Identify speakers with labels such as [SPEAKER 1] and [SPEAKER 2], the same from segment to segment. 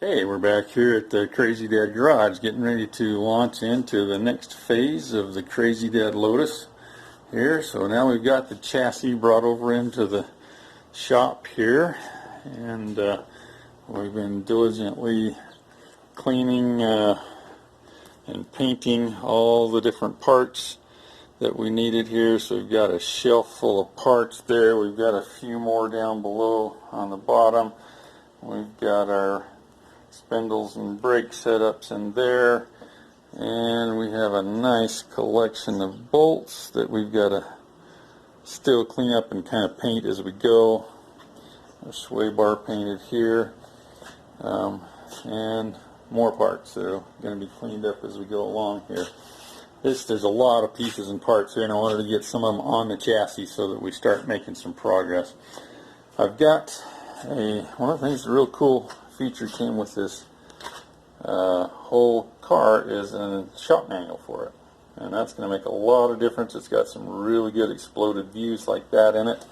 [SPEAKER 1] Okay, we're back here at the Crazy Dad Garage getting ready to launch into the next phase of the Crazy Dad Lotus here. So now we've got the chassis brought over into the shop here, and we've been diligently cleaning and painting all the different parts that we needed here. So we've got a shelf full of parts there. We've got a few more down below on the bottom. We've got our spindles and brake setups in there, and we have a nice collection of bolts that we've got to still clean up and kind of paint as we go. Our sway bar painted here, and more parts that are going to be cleaned up as we go along here. There's a lot of pieces and parts here, and I wanted to get some of them on the chassis so that we start making some progress. I've got one of the things, the real cool feature came with this whole car is a shop manual for it, and that's going to make a lot of difference. It's got some really good exploded views like that in it,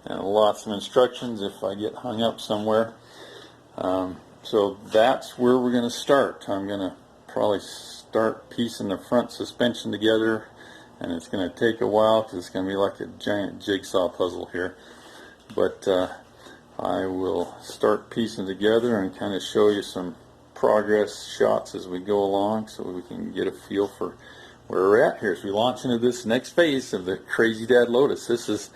[SPEAKER 1] and lots of instructions if I get hung up somewhere. So that's where we're going to start. I'm going to probably start piecing the front suspension together, and it's going to take a while because it's going to be like a giant jigsaw puzzle here, but I will start piecing together and kind of show you some progress shots as we go along so we can get a feel for where we're at here as we launch into this next phase of the Crazy Dad Lotus. This is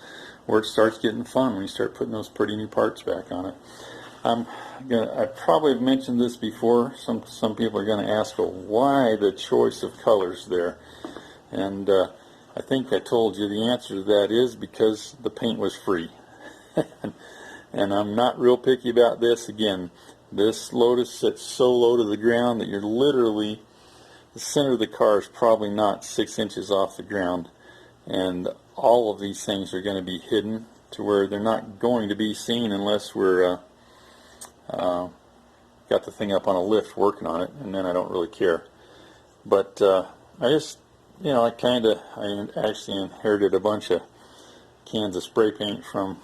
[SPEAKER 1] where it starts getting fun, when you start putting those pretty new parts back on it. I probably have mentioned this before. Some people are going to ask, well, why the choice of colors there? And I think I told you the answer to that is because the paint was free. And I'm not real picky about this. Again, this Lotus sits so low to the ground that you're literally, the center of the car is probably not 6 inches off the ground. And all of these things are going to be hidden to where they're not going to be seen unless we're got the thing up on a lift working on it, and then I don't really care. But I just, I actually inherited a bunch of cans of spray paint from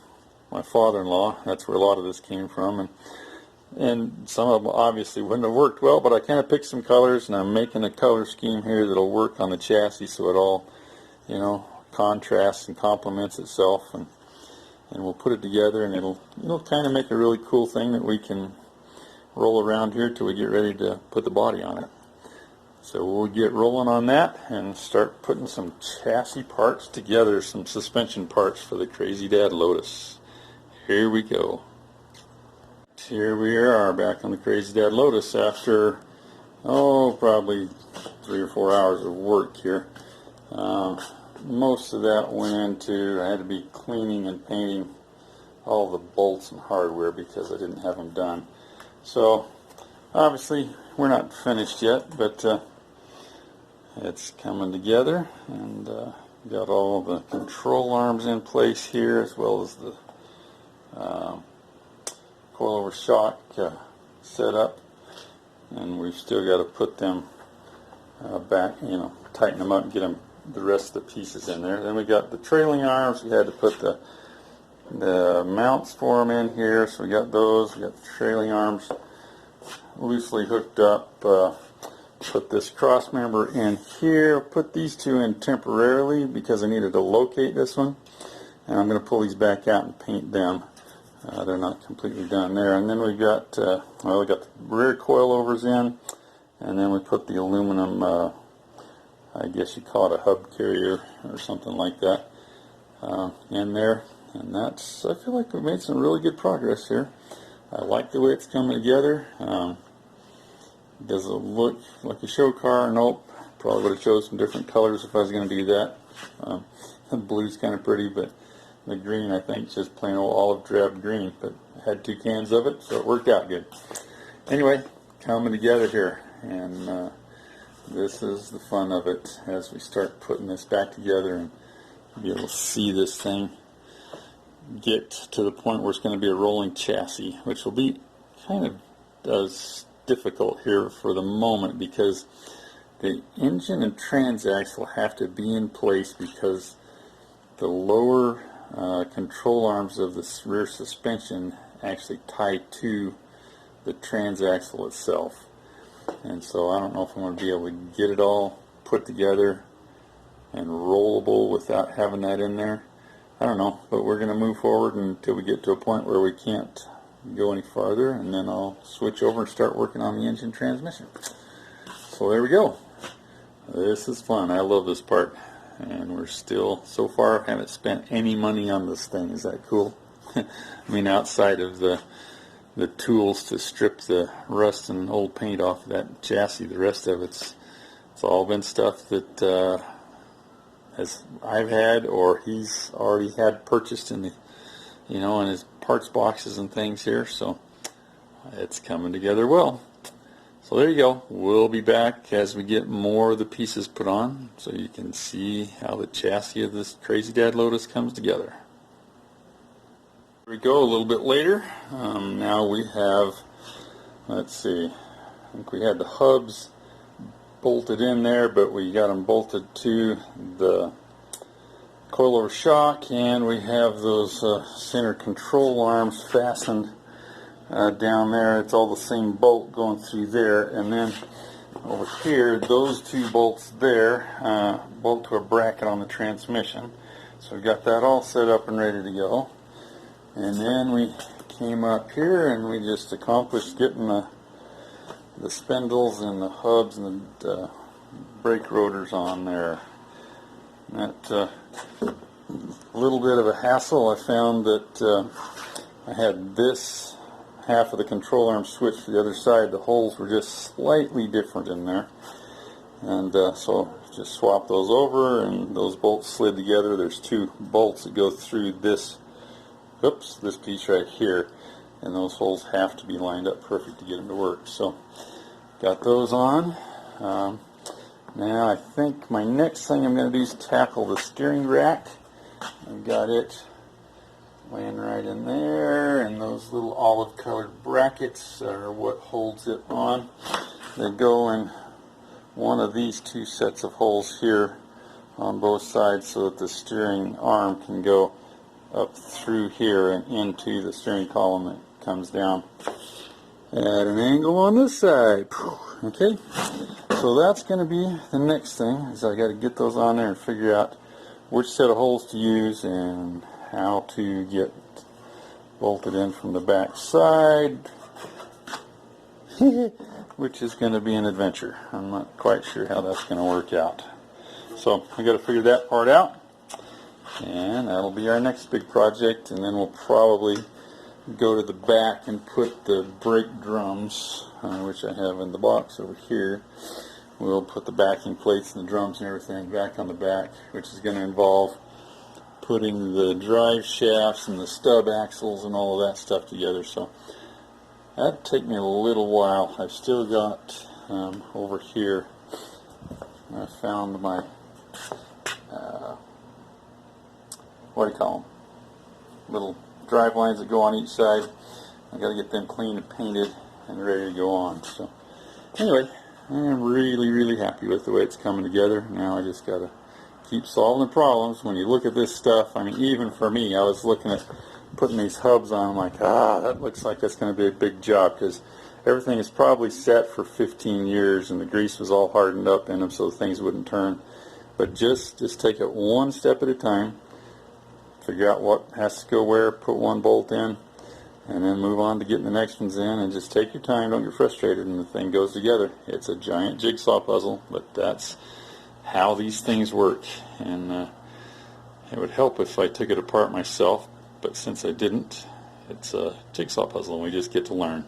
[SPEAKER 1] my father-in-law. That's where a lot of this came from, and some of them obviously wouldn't have worked well, but I kind of picked some colors, and I'm making a color scheme here that'll work on the chassis so it all, contrasts and complements itself, and we'll put it together, and it'll kind of make a really cool thing that we can roll around here till we get ready to put the body on it. So we'll get rolling on that and start putting some chassis parts together, some suspension parts for the Crazy Dad Lotus. Here we go. Here we are back on the Crazy Dad Lotus after, probably 3 or 4 hours of work here. Most of that went into, I had to be cleaning and painting all the bolts and hardware because I didn't have them done. So obviously we're not finished yet, but it's coming together, and got all the control arms in place here, as well as the coilover shock set up, and we've still got to put them back, tighten them up and get the rest of the pieces in there. Then we got the trailing arms. We had to put the mounts for them in here, so we got those. We got the trailing arms loosely hooked up. Put this cross member in here. Put these two in temporarily because I needed to locate this one, and I'm going to pull these back out and paint them. They're not completely done there. And then we got we got the rear coilovers in, and then we put the aluminum, I guess you call it a hub carrier or something like that, in there. And I feel like we've made some really good progress here. I like the way it's coming together. Does it look like a show car? Nope. Probably would have chosen some different colors if I was going to do that. The blue's kind of pretty, but the green, I think, is just plain old olive drab green. But I had 2 cans of it, so it worked out good. Anyway, coming together here, and this is the fun of it as we start putting this back together and be able to see this thing get to the point where it's going to be a rolling chassis, which will be kind of difficult here for the moment because the engine and transaxle have to be in place because the lower control arms of the rear suspension actually tie to the transaxle itself. And so I don't know if I'm going to be able to get it all put together and rollable without having that in there. I don't know, but we're going to move forward until we get to a point where we can't go any farther, and then I'll switch over and start working on the engine transmission. So there we go. This is fun. I love this part, and we're still, so far, haven't spent any money on this thing. Is that cool? I mean, outside of the tools to strip the rust and old paint off of that chassis, the rest of it's all been stuff that I've had, or he's already had purchased in the, in his parts boxes and things here. So it's coming together well. So there you go. We'll be back as we get more of the pieces put on, so you can see how the chassis of this Crazy Dad Lotus comes together. Here we go, a little bit later. Now we have, let's see, I think we had the hubs bolted in there, but we got them bolted to the coilover shock, and we have those center control arms fastened down there. It's all the same bolt going through there, and then over here, those two bolts there bolt to a bracket on the transmission. So we've got that all set up and ready to go. And then we came up here and we just accomplished getting the spindles and the hubs and the brake rotors on there. That little bit of a hassle. I found that I had this half of the control arm switched to the other side. The holes were just slightly different in there, and so just swap those over, and those bolts slid together. There's two bolts that go through this piece right here, and those holes have to be lined up perfect to get them to work. So got those on. Now I think my next thing I'm going to do is tackle the steering rack. I've got it laying right in there, and those little olive colored brackets are what holds it on. They go in one of these two sets of holes here on both sides, so that the steering arm can go up through here and into the steering column that comes down at an angle on this side. Okay, so that's going to be the next thing, is I got to get those on there and figure out which set of holes to use and how to get bolted in from the back side, which is going to be an adventure. I'm not quite sure how that's going to work out. So I got to figure that part out, and that'll be our next big project. And then we'll probably go to the back and put the brake drums, which I have in the box over here. We'll put the backing plates and the drums and everything back on the back, which is going to involve putting the drive shafts and the stub axles and all of that stuff together. So that'll take me a little while. I've still got over here, I found my what do you call them, little drive lines that go on each side. I got to get them cleaned and painted and ready to go on. So anyway, I'm really happy with the way it's coming together. Now I just got to keep solving the problems. When you look at this stuff, I mean, even for me, I was looking at putting these hubs on. I'm like, that looks like that's going to be a big job, because everything is probably set for 15 years and the grease was all hardened up in them so things wouldn't turn. But just take it one step at a time, figure out what has to go where, put one bolt in, and then move on to getting the next ones in, and just take your time, don't get frustrated, and the thing goes together. It's a giant jigsaw puzzle, but that's how these things work. And it would help if I took it apart myself, but since I didn't, it's a jigsaw puzzle and we just get to learn.